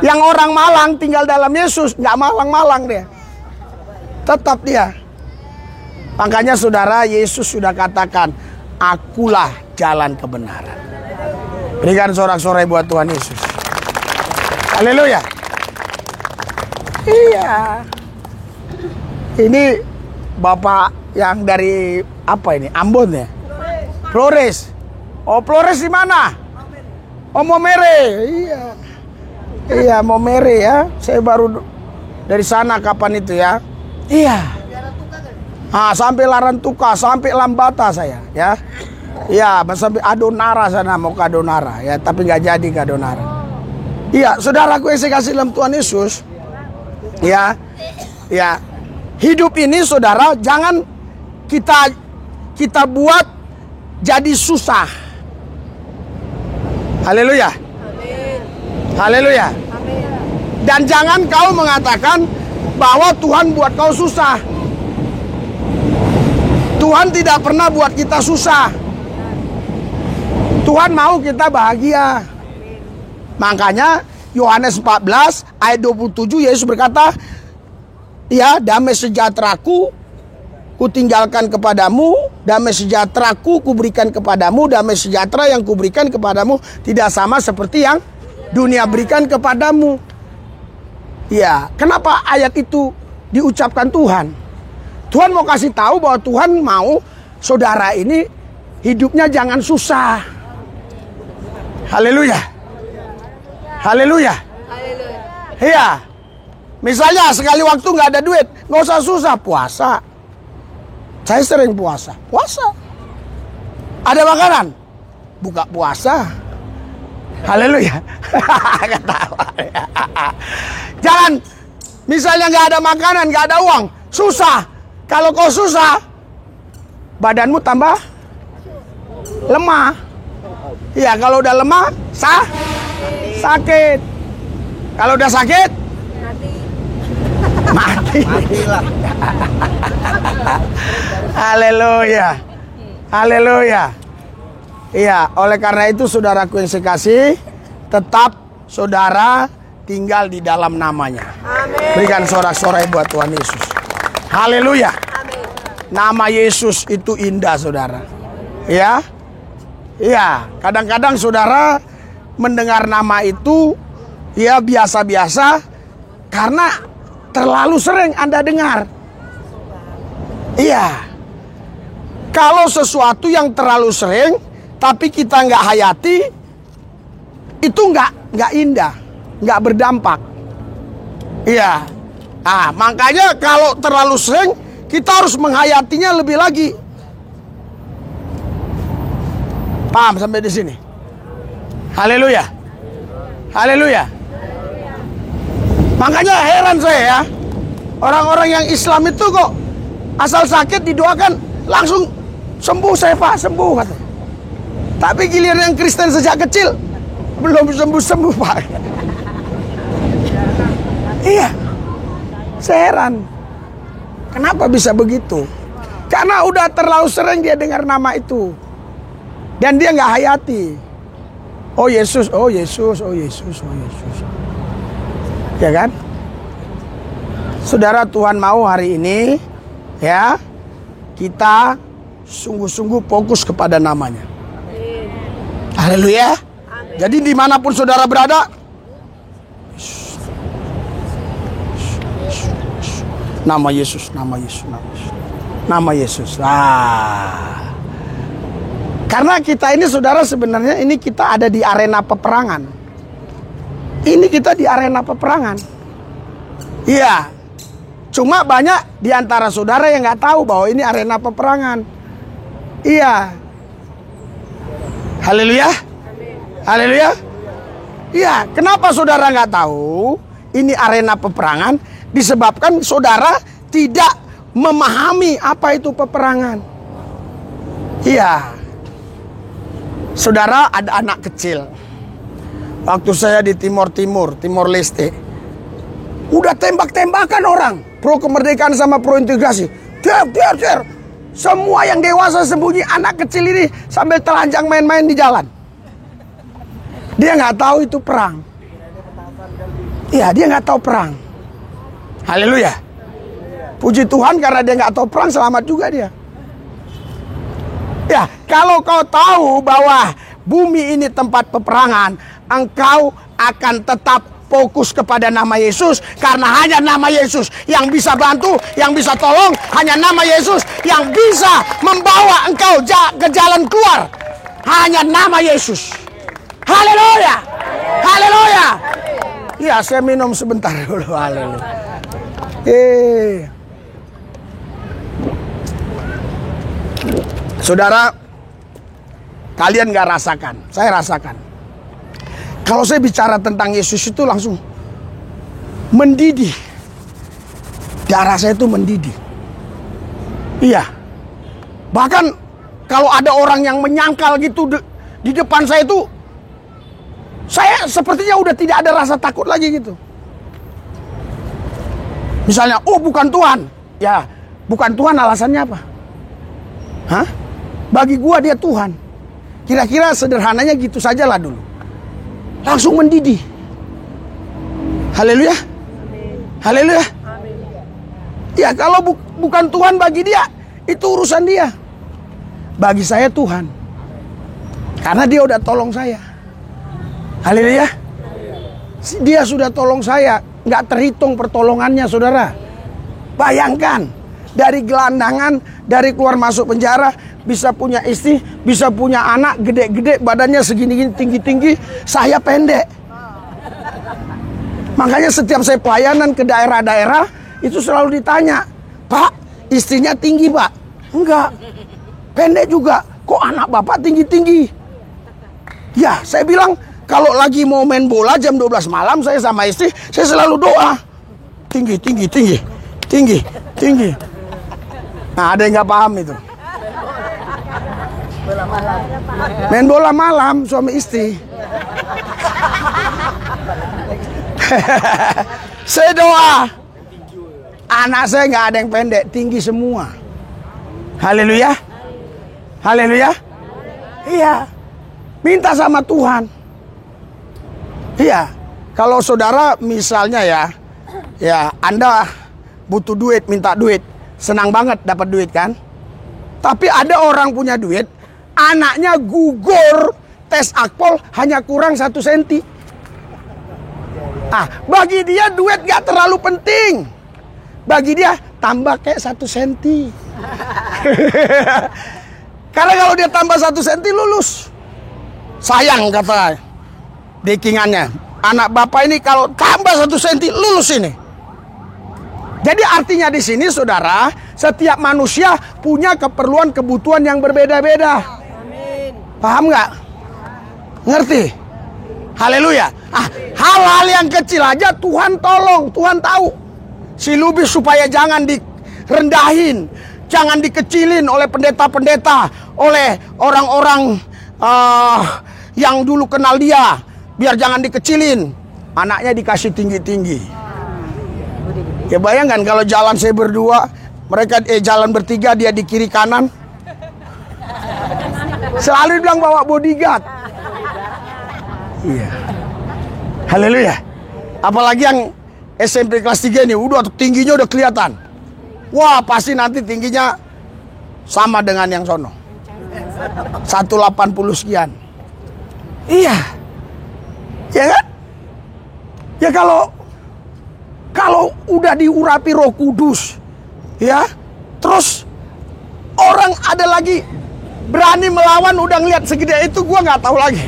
Yang orang Malang tinggal dalam Yesus, nggak malang-malang dia. Tetap dia. Makanya saudara, Yesus sudah katakan, akulah jalan kebenaran. Berikan sorak-sorai buat Tuhan Yesus. Haleluya. Iya. Ini Bapak yang dari apa ini? Ambon ya? Flores. Oh, Flores di mana? Oh, Momere. Iya. Iya, Momere ya. Saya baru dari sana kapan itu ya? Iya. Sampai Larantuka, sampai Lambata saya ya. Iya, sampai Adonara sana, mau ke Adonara ya, tapi nggak jadi ke Adonara. Iya, saudaraku yang saya kasih dalam Tuhan Yesus. Ya. Ya. Hidup ini saudara jangan kita buat jadi susah. Haleluya. Haleluya. Dan jangan kau mengatakan bahwa Tuhan buat kau susah. Tuhan tidak pernah buat kita susah. Tuhan mau kita bahagia. Makanya Yohanes 14 ayat 27 Yesus berkata, ya, damai sejahteraku kutinggalkan kepadamu, damai sejahteraku kuberikan kepadamu, damai sejahtera yang kuberikan kepadamu tidak sama seperti yang dunia berikan kepadamu. Ya, kenapa ayat itu diucapkan Tuhan? Tuhan mau kasih tahu bahwa Tuhan mau saudara ini hidupnya jangan susah. Haleluya. Haleluya. Iya. Misalnya sekali waktu nggak ada duit, nggak usah susah, puasa. Saya sering puasa. Ada makanan, buka puasa. Haleluya. Jangan, misalnya nggak ada makanan, nggak ada uang, susah. Kalau kau susah, badanmu tambah lemah. Iya, kalau udah lemah, sakit. Kalau udah sakit, mati. Haleluya. Haleluya. Iya, oleh karena itu saudaraku yang saya kasih, tetap saudara tinggal di dalam namanya. Amin. Berikan sorak-sorai buat Tuhan Yesus. Haleluya. Amin. Nama Yesus itu indah, saudara. Ya, iya. Kadang-kadang saudara mendengar nama itu ya biasa-biasa karena terlalu sering Anda dengar. Iya. Kalau sesuatu yang terlalu sering tapi kita nggak hayati, itu nggak indah, nggak berdampak. Iya. Nah, makanya kalau terlalu sering kita harus menghayatinya lebih lagi. Paham sampai di sini? Haleluya. Haleluya. Makanya heran saya ya, orang-orang yang Islam itu kok asal sakit didoakan langsung sembuh, saya Pak, sembuh kata. Tapi giliran yang Kristen sejak kecil belum sembuh-sembuh, Pak. Iya. Saya heran. Kenapa bisa begitu? Karena udah terlalu sering dia dengar nama itu. Dan dia nggak hayati. Oh Yesus, oh Yesus, oh Yesus, oh Yesus. Ya kan? Saudara, Tuhan mau hari ini ya kita sungguh-sungguh fokus kepada namanya. Haleluya. Jadi dimanapun saudara berada, nama Yesus, nama Yesus, nama Yesus, nama Yesus. Karena kita ini saudara sebenarnya ini kita ada di arena peperangan. Ini kita di arena peperangan. Iya. Cuma banyak di antara saudara yang nggak tahu bahwa ini arena peperangan. Iya. Haleluya. Haleluya. Iya. Kenapa saudara nggak tahu ini arena peperangan? Disebabkan saudara tidak memahami apa itu peperangan. Iya. Saudara, ada anak kecil. Waktu saya di Timor Leste, udah tembak-tembakan orang, pro kemerdekaan sama pro integrasi. Der. Semua yang dewasa sembunyi, anak kecil ini sambil telanjang main-main di jalan. Dia nggak tahu itu perang. Iya, dia nggak tahu perang. Haleluya. Puji Tuhan karena dia nggak tahu perang, selamat juga dia. Ya, kalau kau tahu bahwa bumi ini tempat peperangan, engkau akan tetap fokus kepada nama Yesus. Karena hanya nama Yesus yang bisa bantu, yang bisa tolong. Hanya nama Yesus yang bisa membawa engkau ke jalan keluar. Hanya nama Yesus. Haleluya. Haleluya. Ya, saya minum sebentar dulu. Haleluya. Saudara, kalian gak rasakan, saya rasakan. Kalau saya bicara tentang Yesus itu langsung mendidih. Darah saya itu mendidih. Iya. Bahkan kalau ada orang yang menyangkal gitu di depan saya itu, saya sepertinya udah tidak ada rasa takut lagi gitu. Misalnya, oh bukan Tuhan. Ya, bukan Tuhan alasannya apa? Hah? Bagi gua dia Tuhan. Kira-kira sederhananya gitu sajalah dulu. Langsung mendidih. Haleluya. Haleluya. Ya, kalau bukan Tuhan bagi dia, itu urusan dia. Bagi saya Tuhan. Karena dia udah tolong saya. Haleluya. Dia sudah tolong saya. Nggak terhitung pertolongannya, saudara. Bayangkan, dari gelandangan, dari keluar masuk penjara, bisa punya istri, bisa punya anak gede-gede, badannya segini-gini, tinggi-tinggi, saya pendek. Makanya setiap saya pelayanan ke daerah-daerah, itu selalu ditanya, Pak, istrinya tinggi, Pak? Enggak, pendek juga. Kok anak Bapak tinggi-tinggi? Ya, saya bilang, kalau lagi mau main bola jam 12 malam, saya sama istri, saya selalu doa. Tinggi, tinggi, tinggi, tinggi, tinggi. Nah, ada yang nggak paham itu. Main bola malam suami istri. Saya doa, anak saya nggak ada yang pendek, tinggi semua. Haleluya. Haleluya. Iya. Minta sama Tuhan. Iya. Kalau saudara misalnya ya Anda butuh duit, minta duit. senang banget dapat duit kan. Tapi ada orang punya duit, anaknya gugur tes akpol hanya kurang 1 senti. Bagi dia duit gak terlalu penting. Bagi dia tambah kayak 1 senti. Karena kalau dia tambah 1 senti lulus. Sayang kata dekingannya, anak bapak ini kalau tambah 1 senti lulus ini. Jadi artinya di sini saudara, setiap manusia punya keperluan kebutuhan yang berbeda-beda. Paham nggak? Ngerti? Haleluya. Hal-hal yang kecil aja Tuhan tolong, Tuhan tahu. Si Lubis supaya jangan direndahin, jangan dikecilin oleh pendeta-pendeta, oleh orang-orang yang dulu kenal dia, biar jangan dikecilin. Anaknya dikasih tinggi-tinggi. Ya bayangkan kalau jalan saya berdua, mereka jalan bertiga, dia di kiri kanan. Selalu bilang bawa bodyguard. Iya. Haleluya. Apalagi yang SMP kelas 3 ini, udah tingginya udah kelihatan. Wah, pasti nanti tingginya sama dengan yang sono. 180 sekian. Iya. Ya kan? Ya kalau udah diurapi Roh Kudus, ya, terus orang ada lagi berani melawan, udah ngeliat segede itu, gua nggak tahu lagi.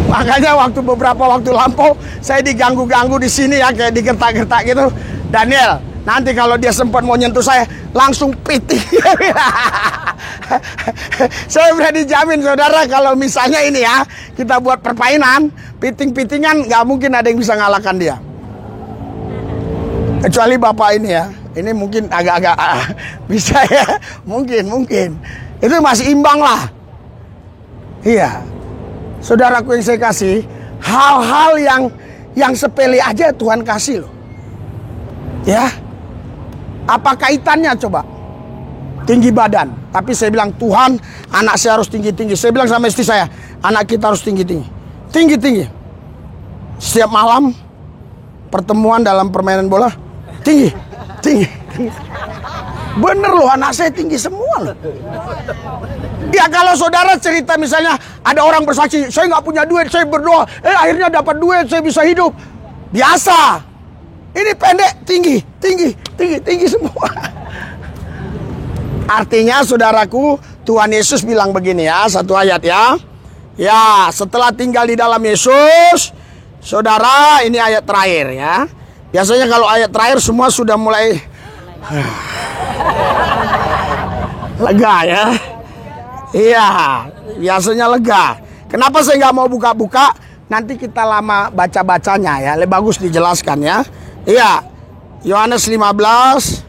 Makanya beberapa waktu lampau saya diganggu-ganggu di sini ya, kayak digertak-gertak gitu. Daniel, nanti kalau dia sempat mau nyentuh saya, langsung piting. Saya berani jamin saudara, kalau misalnya ini ya, kita buat permainan, piting-pitingan, nggak mungkin ada yang bisa ngalahkan dia. Kecuali bapak ini ya, ini mungkin agak-agak bisa ya, mungkin. Itu masih imbang lah. Iya. Saudaraku yang saya kasih, hal-hal yang sepele aja Tuhan kasih loh. Ya. Apa kaitannya coba? Tinggi badan. Tapi saya bilang, Tuhan, anak saya harus tinggi-tinggi. Saya bilang sama istri saya, anak kita harus tinggi-tinggi. Tinggi-tinggi. Setiap malam pertemuan dalam permainan bola, tinggi. Bener loh, anak saya tinggi semua loh. Ya kalau saudara cerita misalnya ada orang bersaksi, saya nggak punya duit, saya berdoa, akhirnya dapat duit, saya bisa hidup. Biasa. Ini pendek, tinggi semua. Artinya saudaraku, Tuhan Yesus bilang begini ya, satu ayat ya. Ya, setelah tinggal di dalam Yesus, saudara, ini ayat terakhir ya. Biasanya kalau ayat terakhir semua sudah mulai lega ya. Iya, biasanya lega. Kenapa saya nggak mau buka-buka? Nanti kita lama baca-bacanya ya. Lebih bagus dijelaskan ya. Iya, Yohanes 15,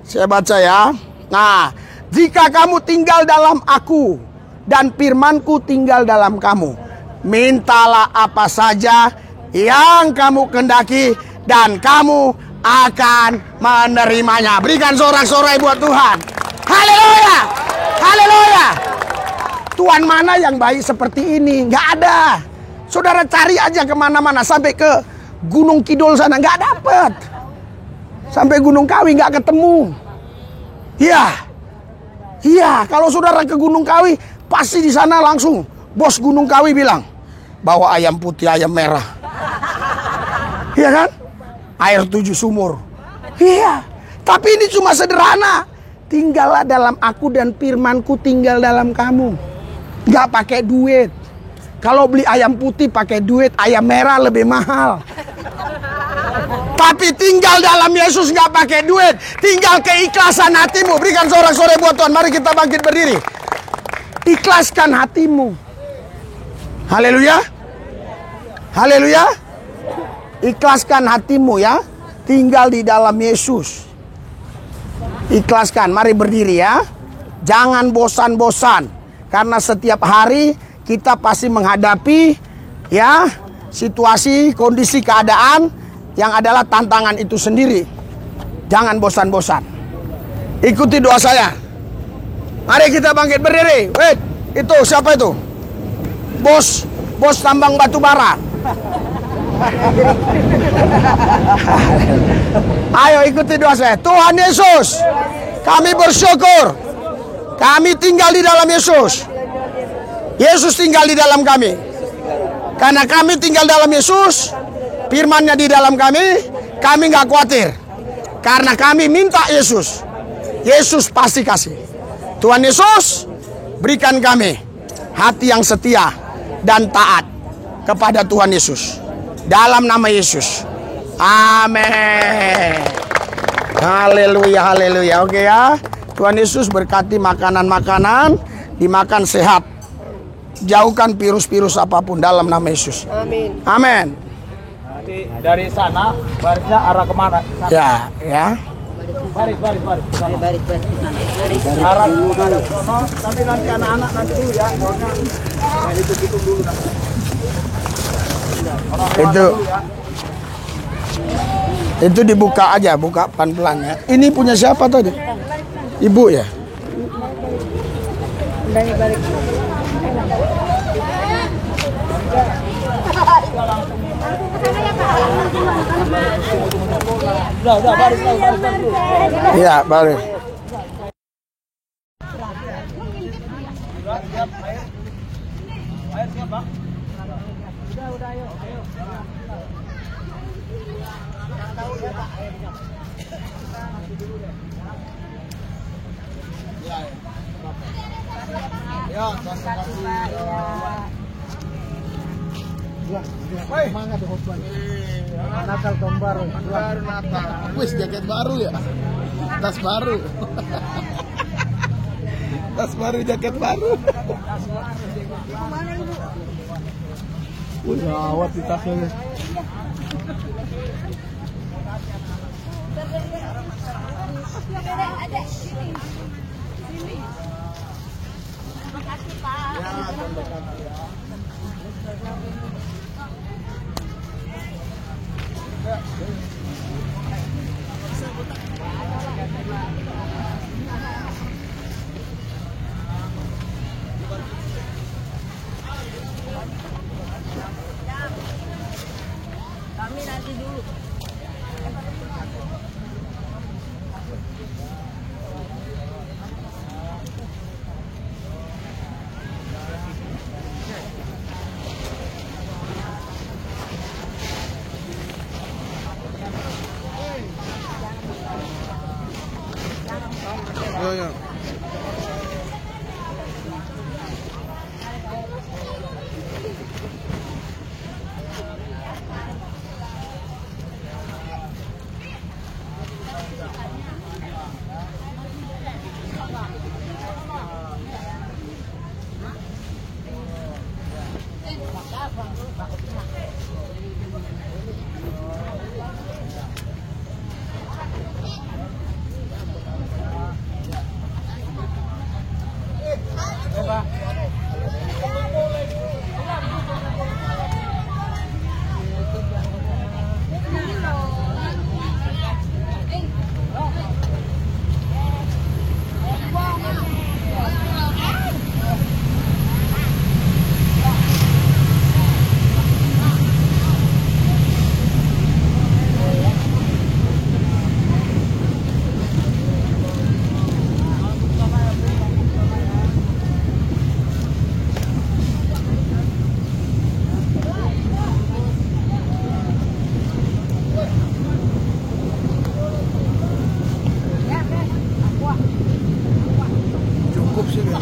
saya baca ya. Nah, jika kamu tinggal dalam aku dan firmanku tinggal dalam kamu, mintalah apa saja yang kamu kehendaki dan kamu akan menerimanya. Berikan sorak-sorai buat Tuhan. Haleluya, haleluya. Tuhan mana yang baik seperti ini? Nggak ada. Saudara cari aja kemana-mana, sampai ke Gunung Kidul sana nggak dapet, sampai Gunung Kawi nggak ketemu. Iya. Kalau saudara ke Gunung Kawi, pasti di sana langsung bos Gunung Kawi bilang, bawa ayam putih, ayam merah. Iya kan? Air 7 sumur. Iya. Tapi ini cuma sederhana. Tinggallah dalam aku dan firmanku tinggal dalam kamu. Nggak pakai duit. Kalau beli ayam putih pakai duit, ayam merah lebih mahal. Tapi tinggal dalam Yesus nggak pakai duit. Tinggal keikhlasan hatimu. Berikan sorak-sorai buat Tuhan. Mari kita bangkit berdiri. Ikhlaskan hatimu. Haleluya. Haleluya. Ikhlaskan hatimu ya. Tinggal di dalam Yesus. Ikhlaskan. Mari berdiri ya. Jangan bosan-bosan. Karena setiap hari kita pasti menghadapi ya situasi, kondisi, keadaan yang adalah tantangan itu sendiri. Jangan bosan-bosan. Ikuti doa saya. Mari kita bangkit berdiri. Wait, itu siapa itu? Bos tambang batu bara. Ayo ikuti doa saya. Tuhan Yesus, kami bersyukur kami tinggal di dalam Yesus. Yesus tinggal di dalam kami. Karena kami tinggal dalam Yesus, firman-Nya di dalam kami nggak khawatir. Karena kami minta Yesus. Yesus pasti kasih. Tuhan Yesus, berikan kami hati yang setia dan taat kepada Tuhan Yesus. Dalam nama Yesus. Amin. Haleluya, haleluya. Oke ya. Tuhan Yesus berkati makanan-makanan, dimakan sehat. Jauhkan virus-virus apapun dalam nama Yesus. Amin. Amin. Nanti dari sana barisnya arah kemana? Ya, ya. Baris. Baris ke sana. Arah kemana? Tapi nanti anak-anak nanti dulu ya. Nah, itu dulu nanti. Itu dibuka aja, buka pelan-pelan ya. Ini punya siapa tadi? Ibu ya? Balik. Udah, baris dulu. Iya, balik. Air siap, Bang? Udah, ayo. Ya, semangat ya Hotman. Natal tahun baru. Natal. Wis jaket baru ya. Tas baru. Tas baru, jaket baru. Wih, gawat di tasnya. Kami nanti dulu. Ya. Cukup sih ya.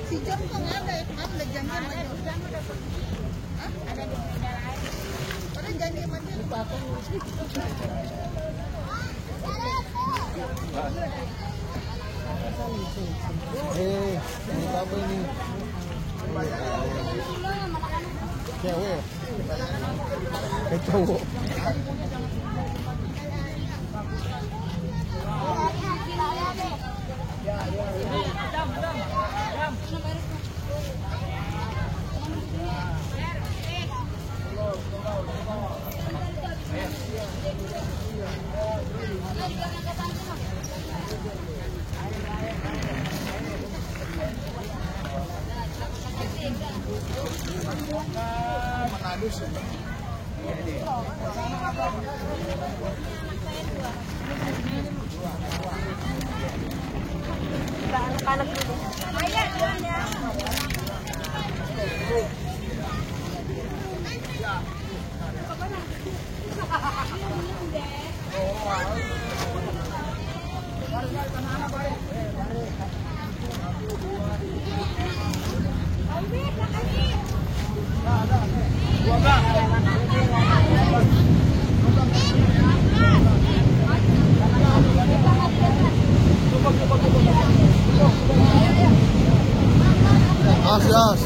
Si Jam kok nggak ada ya? Kemarin udah janji sama Jam. Hah? Ada di beda lain. Ada janji sama Jam. Ini apa ini? Cewek. Kayak cowok.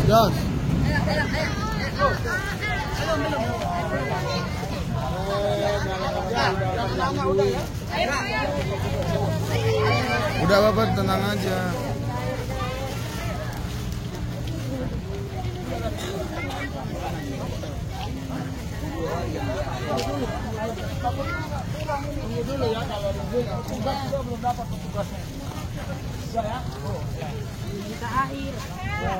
Gas. Udah Bapak, tenang aja. Tunggu dulu ya kalau tugas juga belum dapat petugasnya. Sudah ya? Minta air. Ayo.